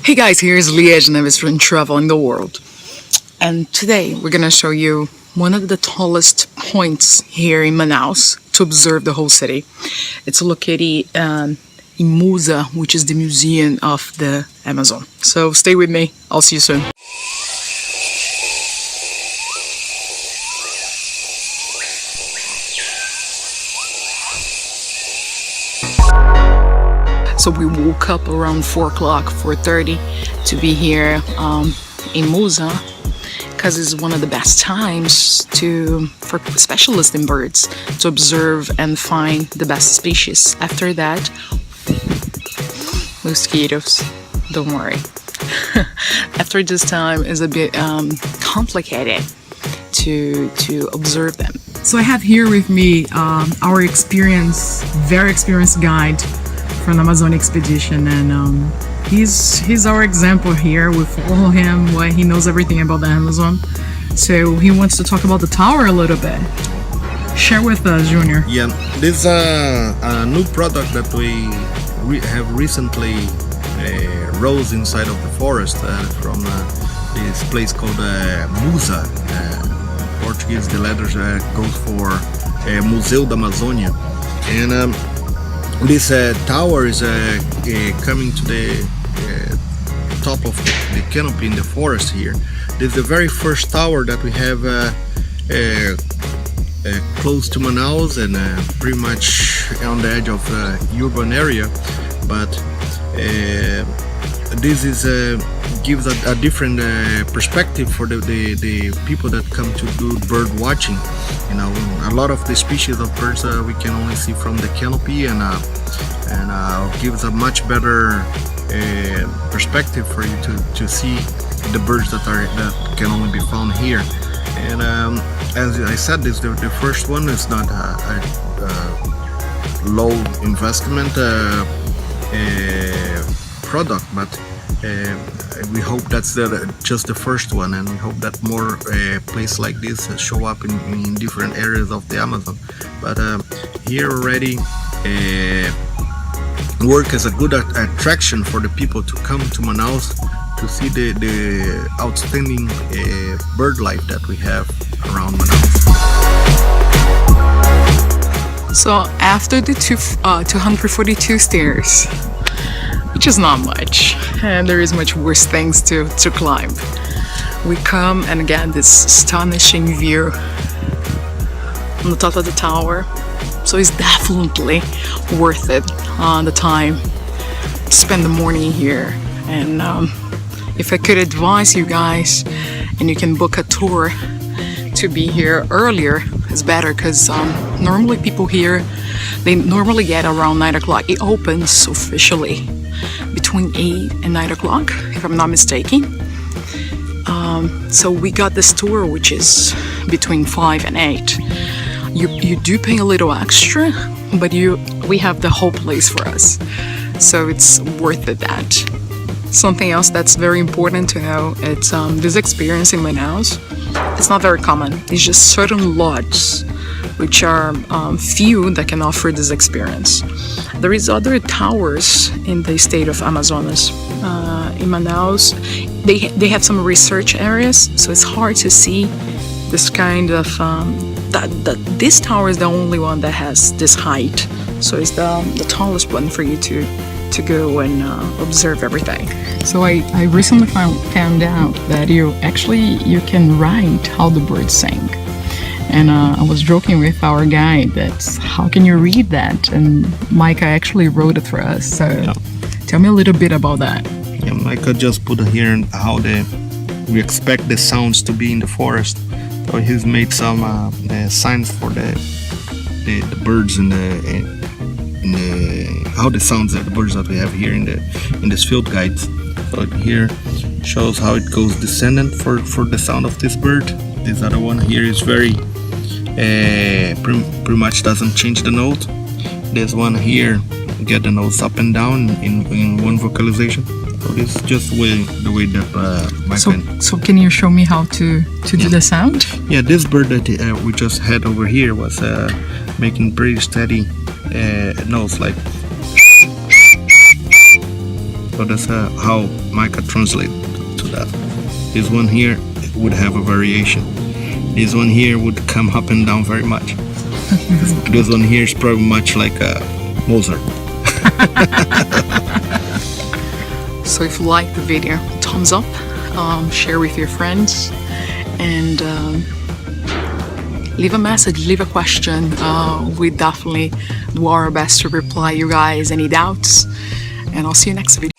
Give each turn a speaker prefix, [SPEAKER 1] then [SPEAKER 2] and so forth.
[SPEAKER 1] Hey guys, here's Liege Neves from Traveling the World. And today we're gonna show you one of the tallest points here in Manaus to observe the whole city. It's located in Musa, which is the museum of the Amazon. So stay with me, I'll see you soon. So we woke up around 4 o'clock, 4:30 to be here in Musa because it's one of the best times for specialists in birds to observe and find the best species. After that, mosquitoes, don't worry. After this time is a bit complicated to observe them. So I have here with me our very experienced guide from the Amazon expedition, and he's our example here. We follow him, he knows everything about the Amazon, so he wants to talk about the tower a little bit. Share with us, Junior.
[SPEAKER 2] Yeah, this is a new product that we have recently rose inside of the forest from this place called Musa. Portuguese, the letters goes for Museu da Amazônia, and this tower is coming to the top of the canopy in the forest here. This is the very first tower that we have close to Manaus and pretty much on the edge of the urban area. But this is gives a different perspective for the people that come to do bird watching. You know, a lot of the species of birds we can only see from the canopy, and gives a much better perspective for you to see the birds that can only be found here. And as I said, this the first one is not a low investment product, but we hope that's just the first one, and we hope that more places like this show up in different areas of the Amazon. But here already work as a good attraction for the people to come to Manaus to see the outstanding bird life that we have around Manaus.
[SPEAKER 1] So after the 242 stairs, which is not much, and there is much worse things to climb, we come and get this astonishing view on the top of the tower. So it's definitely worth it the time to spend the morning here. And if I could advise you guys, and you can book a tour to be here earlier, it's better, because normally people here, they normally get around 9 o'clock. It opens officially between 8 and 9 o'clock, if I'm not mistaken. So we got this tour, which is between 5 and 8. You do pay a little extra, but we have the whole place for us, so it's worth it. That something else that's very important to know, it's this experience in Manaus, it's not very common. It's just certain lodges which are few that can offer this experience. There is other towers in the state of Amazonas. In Manaus, they have some research areas, so it's hard to see this kind of this tower is the only one that has this height, so it's the tallest one for you to go and observe everything. So I recently found out that you can write how the birds sing, and I was joking with our guide that how can you read that, and Micah actually wrote it for us. So yeah. Tell me a little bit about that.
[SPEAKER 2] Yeah, Micah just put here how we expect the sounds to be in the forest. So he's made some signs for the birds and how the sounds that the birds that we have here in this field guide. So here shows how it goes descendant for the sound of this bird. This other one here is very pretty much doesn't change the note. This one here get the notes up and down in one vocalization. So this is just the way that
[SPEAKER 1] So can you show me how to do the sound?
[SPEAKER 2] Yeah, this bird that we just had over here was making pretty steady notes, like So that's how Micah translates to that. This one here would have a variation. This one here would come up and down very much. This one here is probably much like Mozart.
[SPEAKER 1] So if you like the video, thumbs up, share with your friends, and leave a message, leave a question. We definitely do our best to reply you guys any doubts, and I'll see you next video.